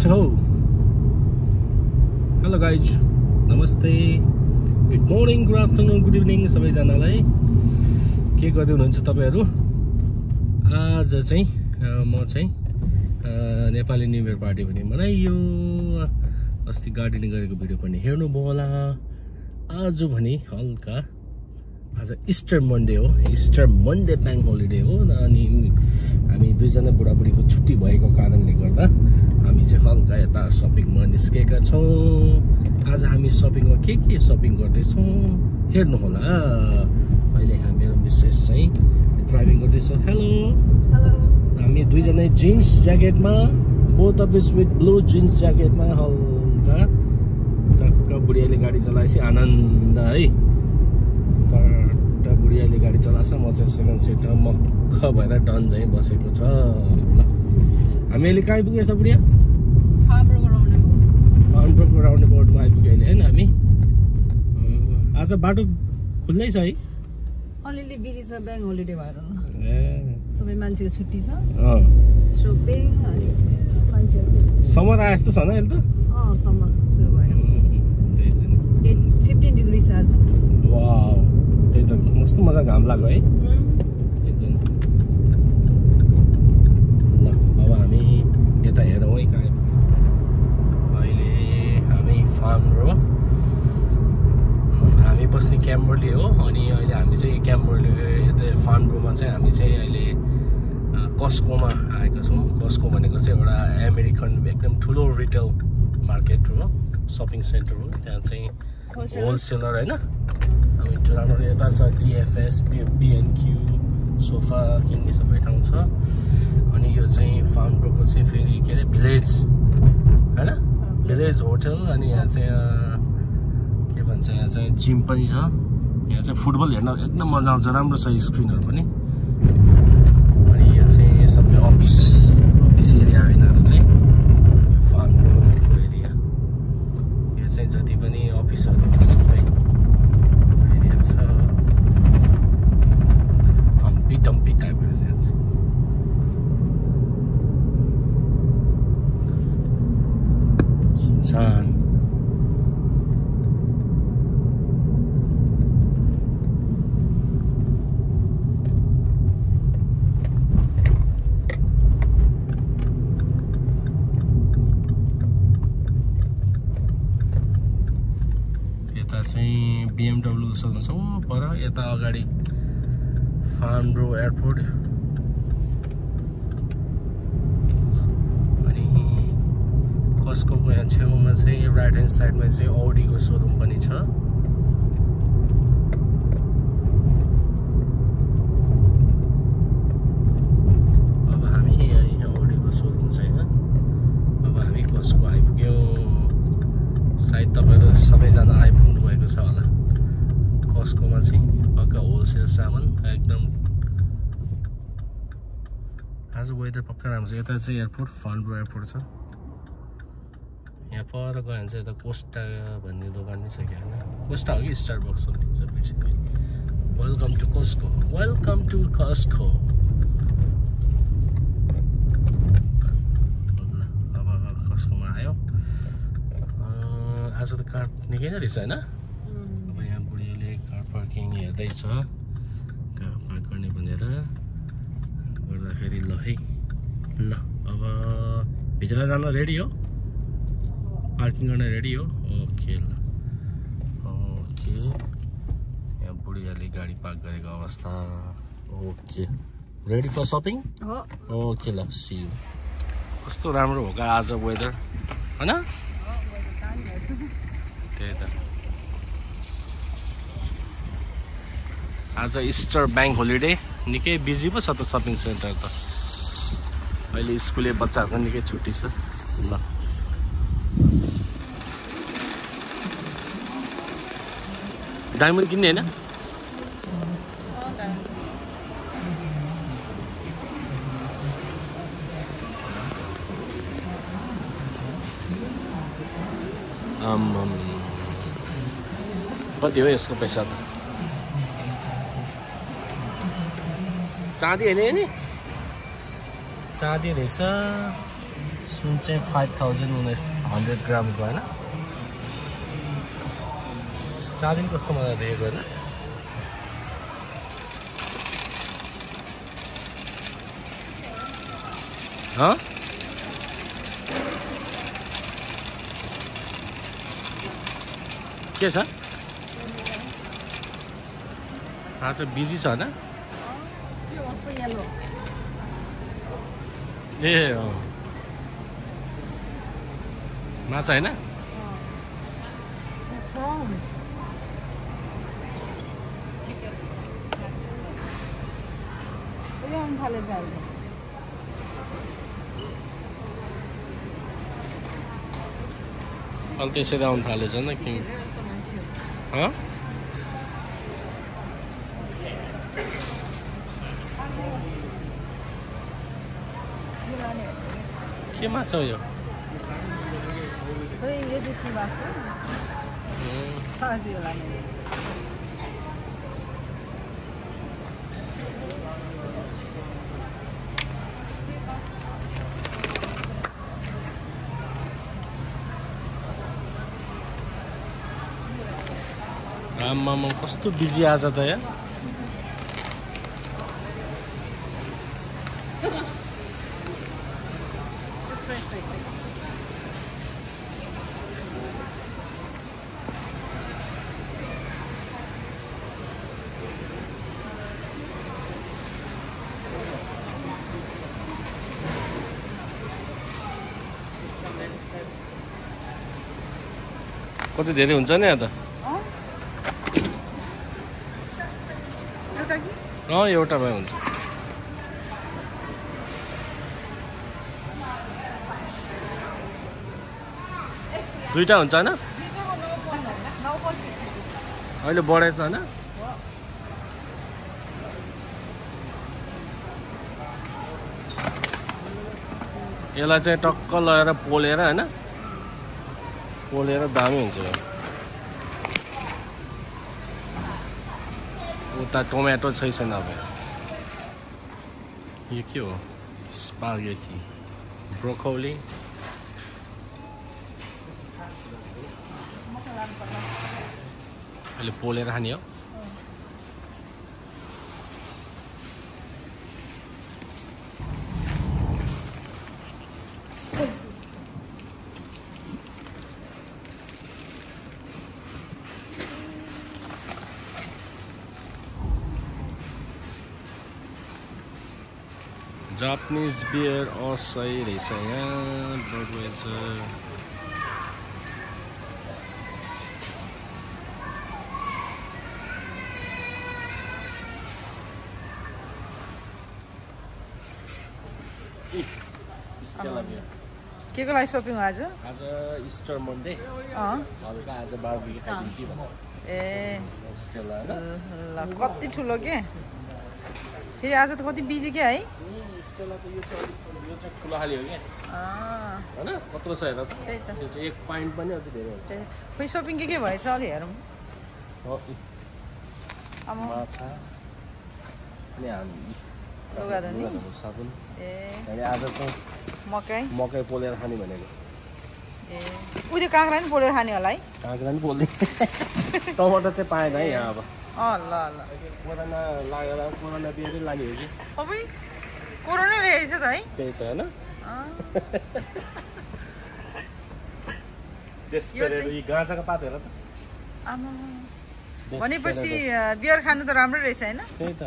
छौ? Hello guys, नमस्ते, good morning, good afternoon, good evening सबैजनालाई। के गर्दै हुनुहुन्छ तपाईँहरू? आज चाहिँ म चाहिँ नेपाली न्यू इयर पार्टी पनि मनाइयो। अस्ति गार्डनिङ गरेको भिडियो पनि हेर्नुभयो होला। आज भने हल्का आज इस्टर मन्डे हो, इस्टर मन्डे ब्याङ्क होलिडे हो। अनि हामी दुईजना बुढाबुढीको छुट्टी भएको कारणले गर्दा हामी चाहिँ हल्का यता सपिङमा निस्केका छौँ। आज हामी सपिङमा के सपिङ गर्दैछौँ हेर्नु होला। अहिले मेरो मिसेस चाहिँ ड्राइभिङ गर्दैछ। Hello hello. हामी दुईजना जिन्स ज्याकेटमा, both of is with blue jeans ज्याकेटमा हल्का चक्क बुढियाले गाडी चलाएपछि आनन्द है। बुढियाले गाडी चलाछ, म चाहिँ सेकेन्ड सिटमा मक्ख भएर डन चाहिँ बसेको छ। ल हामी अहिले कहाँ आइपुगेछ बुढिया? फार्मब्रोको राउन्ड अबाउटमा आइपुग्यो अहिले होइन हामी। आज बाटो खुल्लै छ है? अलिअलि बिजी छ, ब्याङ्क होलिडे भएर सबै मान्छेको छुट्टी छ। सोपिङ अनि मान्छेहरू समर आए जस्तो छ न अहिले त? समर सुरु भयो। 15 डिग्री छ आज। वाउ, त्यही त कस्तो मजा, घाम लाग्यो है। ल अब हामी यता हेरौँ है कहाँ आइपुग्यो। अहिले हामी फार्मब्रो, हामी बस्ने क्याम्बरली हो। अनि अहिले हामी चाहिँ क्याम्बरली यता फार्मब्रोमा चाहिँ हामी चाहिँ अहिले कस्कोमा आएका छौँ। कस्को भनेको चाहिँ एउटा अमेरिकन एकदम ठुलो रिटेल मार्केट हो, सपिङ सेन्टर हो। त्यहाँ चाहिँ होलसेलर होइन। हामी राम्रो यता छ डिएफएस, BBQ, सोफा किन्ने सबै ठाउँ छ। अनि यो चाहिँ फार्मब्रोको चाहिँ फेरि के अरे भिलेज होइन, भिलेज होटल। अनि यहाँ चाहिँ के भन्छ, यहाँ चाहिँ जिम पनि छ। यहाँ चाहिँ फुटबल हेर्न एकदम मजा आउँछ, राम्रो छ स्क्रिनहरू पनि। अनि यो चाहिँ सबै अफिस एरिया हो यिनीहरू चाहिँ, फार्मब्रोको एरिया। यो चाहिँ जति पनि अफिसहरू सबै एरिया छ। हम्पी टाइपहरू चाहिँ सुनसान। यता चाहिँ BMW चल्नु छ पर, यता अगाडि फार्मब्रो एयरपोर्ट। अनि कस्कोको यहाँ छेउमा चाहिँ राइट ह्यान्ड साइडमा चाहिँ औडीको सोरुम पनि छ। अब हामी यहाँ औडीको सोरुम छ होइन। अब हामी कस्को आइपुग्यौँ। सायद तपाईँहरू सबैजना आइपुग्नु भएको छ होला। कस्कोमा चाहिँ पक्का होलसेल सामान एकदम। आज वेदर पक्का राम्रो छ। यता चाहिँ एयरपोर्ट, फार्मब्रो एयरपोर्ट छ। यहाँ पर गयो भने चाहिँ यता कोस्टा भन्ने दोकान पनि छ क्या होइन? कोस्टा हो कि स्टारबक्स हो, बिर्सेँ। Welcome to Costco, welcome to Costco. ल अब कस्कोमा आयो। आज त कार निकै नै रहेछ होइन? अब यहाँ बुढीले कार पार्किङ हेर्दैछ, कहाँ पार्क गर्ने भनेर गर्दाखेरि। ल है, ल अब भित्र जान रेडी हो? पार्किङ गर्न रेडी हो? ओके ल, ओके। यहाँ बुढीहरूले गाडी पार्क गरेको अवस्था। Okay, ready for shopping? Okay ल, सी यू। कस्तो राम्रो हो क्या आज वेदर होइन? त्यही त, आज इस्टर ब्याङ्क होलिडे, निकै बिजी पो छ त सपिङ सेन्टर त। अहिले स्कुले बच्चाहरूको निकै छुट्टी छ। ल डायमन्ड किन्ने होइन? कति हो यसको पैसा त? चाँदी होइन नि? चाँदी रहेछ सुन चाहिँ 5100 ग्रामको हैन चालिन कस्तो मजा देखेको हैन ह के छ आज बिजी छ हैन ए हो माछा हैन अनि त्यसरी आउनु थालेछ नि कि के माछा हो यो आम्मामा कस्तो बिजी आज त यार कति धेरै हुन्छ नि यहाँ त एउटा भए हुन्छ दुईटा हुन्छ हैन अहिले बढेछ हैन यसलाई चाहिँ टक्क लगाएर पोलेर हैन पोलेर दामी हुन्छ उता टोमेटो छैन अब यो के हो स्पागेटी ब्रोकोली अहिले पोलेर खाने हो Japanese beer असै रहेछ यहाँ Budweiser के को लागि शपिङ आज इस्टर मन्डे हल्का आज बारबेक्यू खाइदिउँ कि भनेर ए स्टेला ल कति ठुलो के फेरि आज त कति बिजी के है स्टेला त यो चाहिँ ठुलो खाली हो के हैन कत्रो छ हेर त त्यही त यो चाहिँ 1 पाइन्ट पनि अझै धेरै हुन्छ खोइ शपिङ के भएछ अलि हेरौँ माछा अनि हामी लुगा धुने साबुन ए अनि आज चाहिँ मकै पोलेर खाने भनेको ए उयो काँक्रा नि पोलेर खाने होला है काँक्रा नि पोल्ने टमाटर चाहिँ पाएन है यहाँ अब ल ल कोरोना लागेर कोरोना बियरै लाने हो कि अबै कोरोना रहेछ त है त्यही त हैन यी गाँजाको पात हेर त आमा भनेपछि बियर खानु त राम्रो रहेछ हैन त्यही त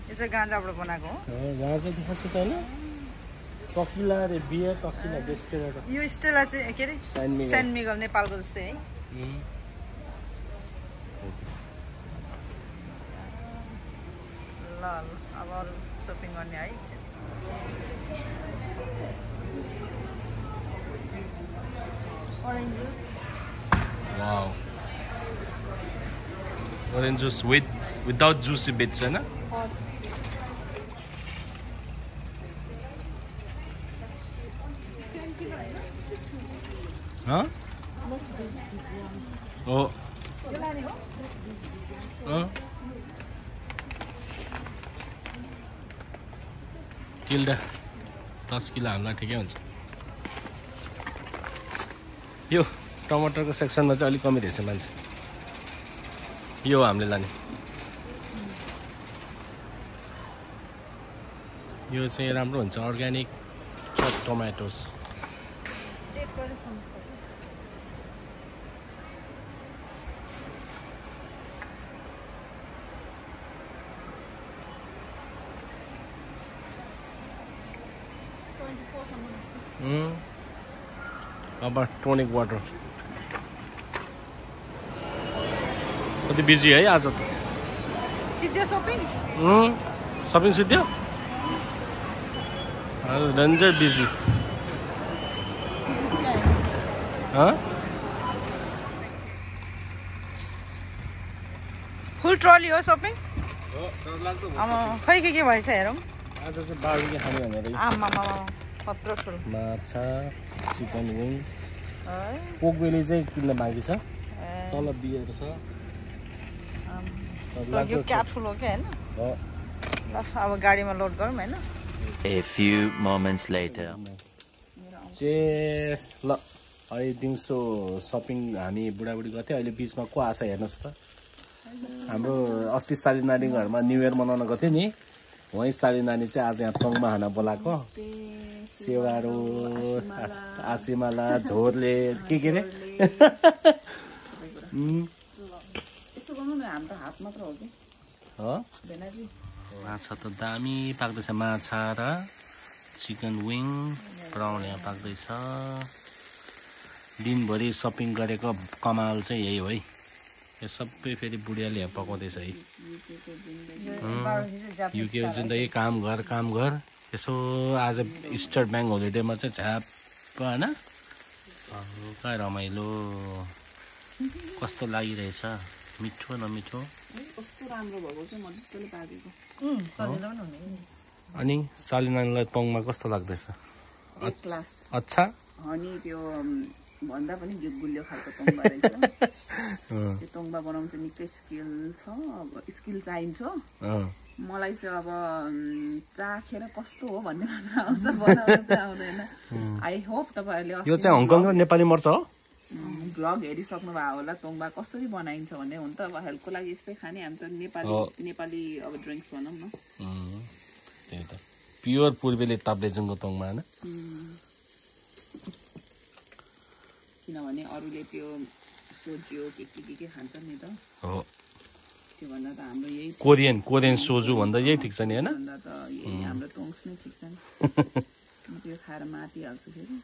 यो चाहिँ गाँजाबाट बनाएको हो गाँजा देखाएको छ त हैन टकिला रे बियर टकिला डेस्पेरेटो यो स्टेला चाहिँ के रे सेन्ट मिगल नेपालको जस्तै है ल अब अरू शपिङ गर्ने है orange juice wow orange juice without juicy bits है ना हाँ ओ किल्डा 10 किलो हामीलाई ठिकै हुन्छ यो टमाटरको सेक्सनमा चाहिँ अलिक कमी रहेछ मान्छे यो हामीले लाने यो चाहिँ राम्रो हुन्छ अर्ग्यानिक चप टमाटोस अब टोनिक वाटर कति बिजी है आज त सिद्धो सपिङ सपिङ सिद्धो आज डेन्जर बिजी फुल ट्रली हो सपिङ खै के भएछ हेरौँ आज चाहिँ बार्बेक्यू खाने भनेर आमा पत्र ठुलो माछा चिकन विङ पोक बेली चाहिँ किन्न बाँकी छ तल बियर छ यो क्या ठुलो क्या हैन ल अब गाडीमा लोड गरौँ हैन A few moments later. चेस ल अहिले दिउँसो सपिङ हामी बुढाबुढी गर्थ्यो अहिले बिचमा को आछ हेर्नुहोस् त हाम्रो अस्ति साली नानी घरमा न्यू इयर मनाउन गएको थियो नि वहीँ साली नानी चाहिँ आज यहाँ तङमा खाना बोलाएको सेवारो आसिमाला झोरले के रे माछा त दामी पाक्दैछ माछा र चिकन विङ ब्राउन यहाँ पाक्दैछ दिनभरि सपिङ गरेको कमाल चाहिँ यही हो है यो सबै फेरि बुढियाले यहाँ पकाउँदैछ है युके जिन्दगी काम घर यसो आज इस्टर ब्याङ्क होलिडेमा चाहिँ छ्याप्प होइन हल्का रमाइलो कस्तो लागिरहेछ मिठो नमिठो कस्तो राम्रो भएको चाहिँ मजाले पाकेको अनि सालिनानीलाई तङमा कस्तो लाग्दैछ अच्छा अनि त्यो भन्दा पनि गुलियो खालको तोङ्बा रहेछ त्यो तोङ्बा बनाउनु चाहिँ निकै स्किल चाहिन्छ मलाई चाहिँ अब चाखेर कस्तो हो भन्ने मात्र आउँछ बनाउन चाहिँ आउँदैन आई होप तपाईहरुले यो चाहिँ हङकङ र नेपाली मर्छ हो ब्लग हेरिसक्नु भएको होला तोङ्बा कसरी बनाइन्छ भन्ने हुन्छ अब हेल्थको लागि यस्तै खाने हामी त नेपाली अब ड्रिङ्क्स भनौँ न त्यही त प्योर पूर्वेली ताप्लेजुङको तोङ्बा हैन किनभने अरूले त्यो सोजियो के खान्छ नि त हो त्यो भन्दा त हाम्रो यही कोरियन सोजु भन्दा यही ठिक छ नि हैन भन्दा त यही हाम्रो तोङ्स नै ठिक छ नि त्यो खाएर मातिहाल्छु फेरि